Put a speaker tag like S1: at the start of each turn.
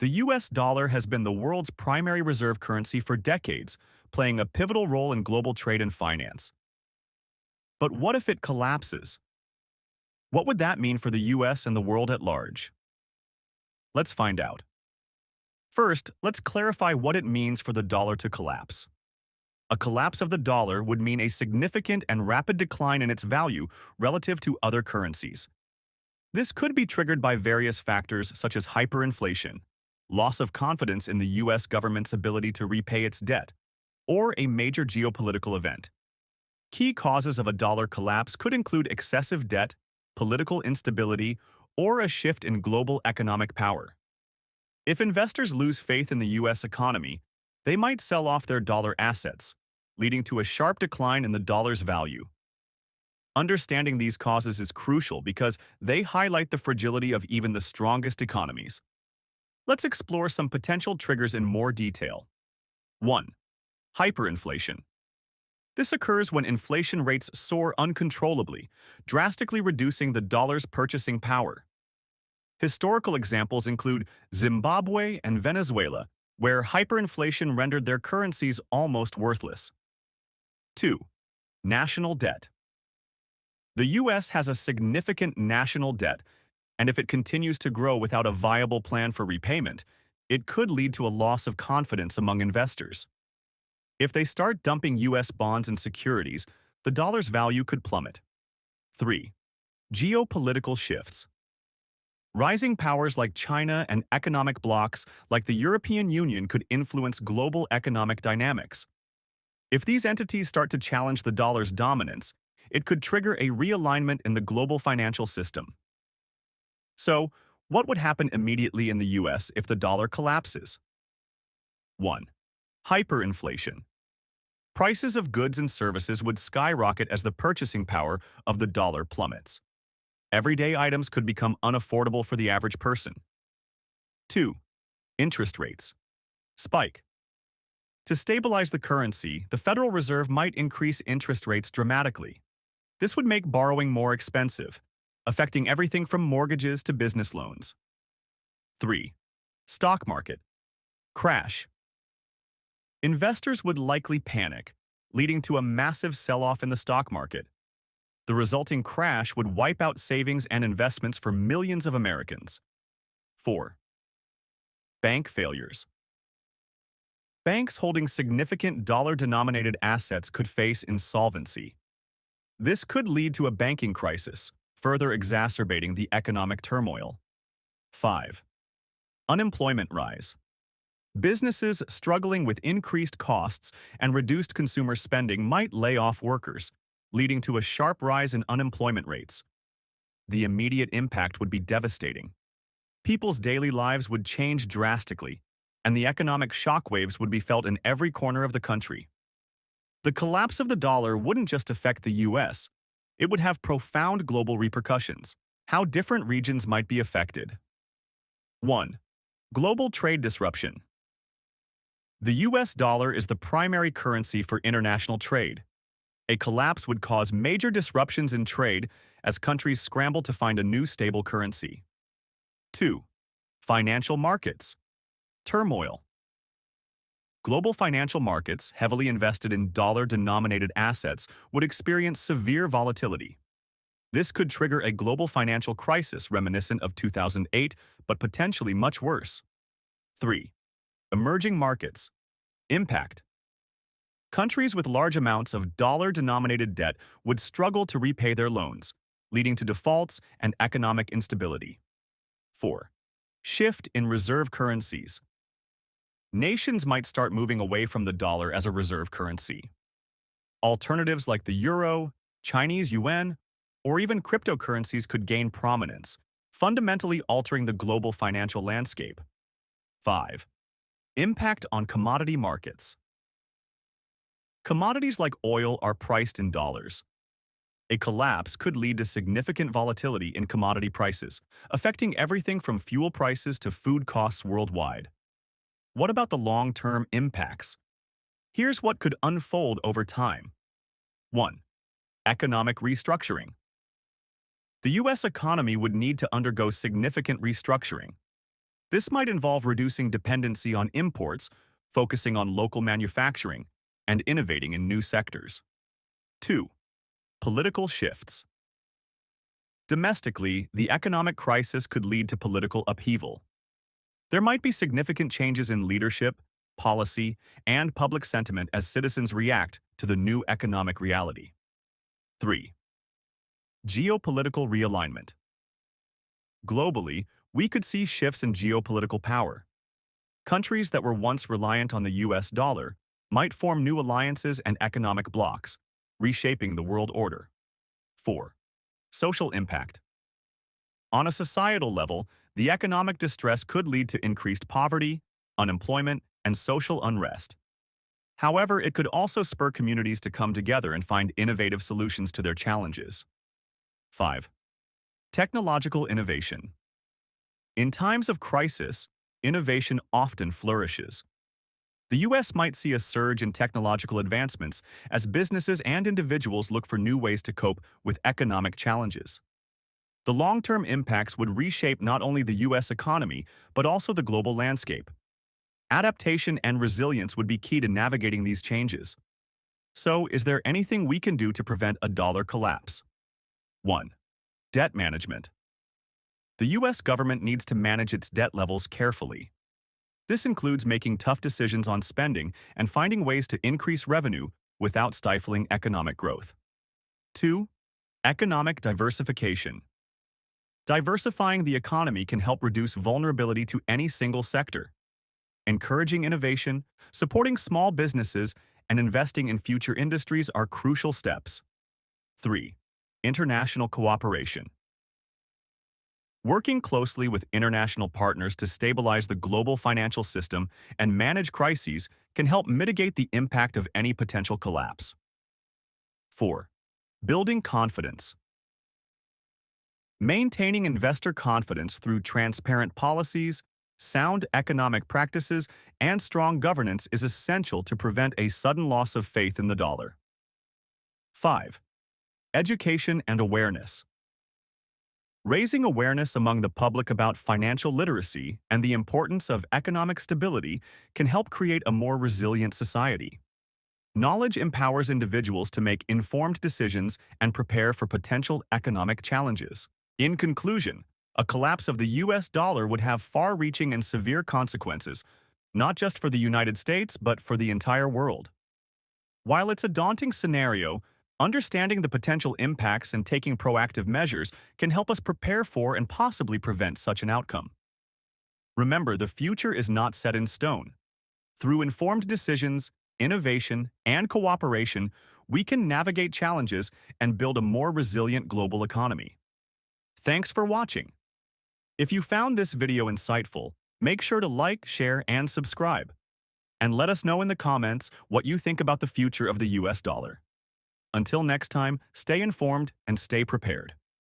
S1: The US dollar has been the world's primary reserve currency for decades, playing a pivotal role in global trade and finance. But what if it collapses? What would that mean for the US and the world at large? Let's find out. First, let's clarify what it means for the dollar to collapse. A collapse of the dollar would mean a significant and rapid decline in its value relative to other currencies. This could be triggered by various factors such as hyperinflation, loss of confidence in the US government's ability to repay its debt, or a major geopolitical event. Key causes of a dollar collapse could include excessive debt, political instability, or a shift in global economic power. If investors lose faith in the US economy, they might sell off their dollar assets, leading to a sharp decline in the dollar's value. Understanding these causes is crucial because they highlight the fragility of even the strongest economies. Let's explore some potential triggers in more detail. 1. Hyperinflation. This occurs when inflation rates soar uncontrollably, drastically reducing the dollar's purchasing power. Historical examples include Zimbabwe and Venezuela, where hyperinflation rendered their currencies almost worthless. 2. National debt. The U.S. has a significant national debt, and if it continues to grow without a viable plan for repayment, it could lead to a loss of confidence among investors. If they start dumping U.S. bonds and securities, the dollar's value could plummet. 3. Geopolitical shifts. Rising powers like China and economic blocs like the European Union could influence global economic dynamics. If these entities start to challenge the dollar's dominance, it could trigger a realignment in the global financial system. So, what would happen immediately in the US if the dollar collapses? 1. Hyperinflation. Prices of goods and services would skyrocket as the purchasing power of the dollar plummets. Everyday items could become unaffordable for the average person. 2. Interest rates. Spike. To stabilize the currency, the Federal Reserve might increase interest rates dramatically. This would make borrowing more expensive, affecting everything from mortgages to business loans. 3. Stock market. Crash. Investors would likely panic, leading to a massive sell-off in the stock market. The resulting crash would wipe out savings and investments for millions of Americans. 4. Bank failures. Banks holding significant dollar-denominated assets could face insolvency. This could lead to a banking crisis, further exacerbating the economic turmoil. 5. Unemployment rise. Businesses struggling with increased costs and reduced consumer spending might lay off workers, leading to a sharp rise in unemployment rates. The immediate impact would be devastating. People's daily lives would change drastically, and the economic shockwaves would be felt in every corner of the country. The collapse of the dollar wouldn't just affect the US, it would have profound global repercussions. How different regions might be affected. 1. Global trade disruption. The US dollar is the primary currency for international trade. A collapse would cause major disruptions in trade as countries scramble to find a new stable currency. 2. Financial markets. Turmoil. Global financial markets, heavily invested in dollar-denominated assets, would experience severe volatility. This could trigger a global financial crisis reminiscent of 2008, but potentially much worse. 3. Emerging markets. Impact. Countries with large amounts of dollar-denominated debt would struggle to repay their loans, leading to defaults and economic instability. 4. Shift in reserve currencies. Nations might start moving away from the dollar as a reserve currency. Alternatives like the euro, Chinese yuan, or even cryptocurrencies could gain prominence, fundamentally altering the global financial landscape. 5. Impact on commodity markets. Commodities like oil are priced in dollars. A collapse could lead to significant volatility in commodity prices, affecting everything from fuel prices to food costs worldwide. What about the long-term impacts? Here's what could unfold over time. 1. Economic restructuring. The U.S. economy would need to undergo significant restructuring. This might involve reducing dependency on imports, focusing on local manufacturing, and innovating in new sectors. 2. Political shifts. Domestically, the economic crisis could lead to political upheaval. There might be significant changes in leadership, policy, and public sentiment as citizens react to the new economic reality. 3. Geopolitical realignment. Globally, we could see shifts in geopolitical power. Countries that were once reliant on the US dollar might form new alliances and economic blocs, reshaping the world order. 4. Social impact. On a societal level, the economic distress could lead to increased poverty, unemployment, and social unrest. However, it could also spur communities to come together and find innovative solutions to their challenges. 5. Technological innovation. In times of crisis, innovation often flourishes. The U.S. might see a surge in technological advancements as businesses and individuals look for new ways to cope with economic challenges. The long-term impacts would reshape not only the U.S. economy, but also the global landscape. Adaptation and resilience would be key to navigating these changes. So, is there anything we can do to prevent a dollar collapse? 1. Debt management. The U.S. government needs to manage its debt levels carefully. This includes making tough decisions on spending and finding ways to increase revenue without stifling economic growth. 2. Economic diversification. Diversifying the economy can help reduce vulnerability to any single sector. Encouraging innovation, supporting small businesses, and investing in future industries are crucial steps. 3. International cooperation. Working closely with international partners to stabilize the global financial system and manage crises can help mitigate the impact of any potential collapse. 4. Building confidence. Maintaining investor confidence through transparent policies, sound economic practices, and strong governance is essential to prevent a sudden loss of faith in the dollar. 5. Education and awareness. Raising awareness among the public about financial literacy and the importance of economic stability can help create a more resilient society. Knowledge empowers individuals to make informed decisions and prepare for potential economic challenges. In conclusion, a collapse of the US dollar would have far-reaching and severe consequences, not just for the United States, but for the entire world. While it's a daunting scenario, understanding the potential impacts and taking proactive measures can help us prepare for and possibly prevent such an outcome. Remember, the future is not set in stone. Through informed decisions, innovation, and cooperation, we can navigate challenges and build a more resilient global economy. Thanks for watching. If you found this video insightful, make sure to like, share, and subscribe. And let us know in the comments what you think about the future of the US dollar. Until next time, stay informed and stay prepared.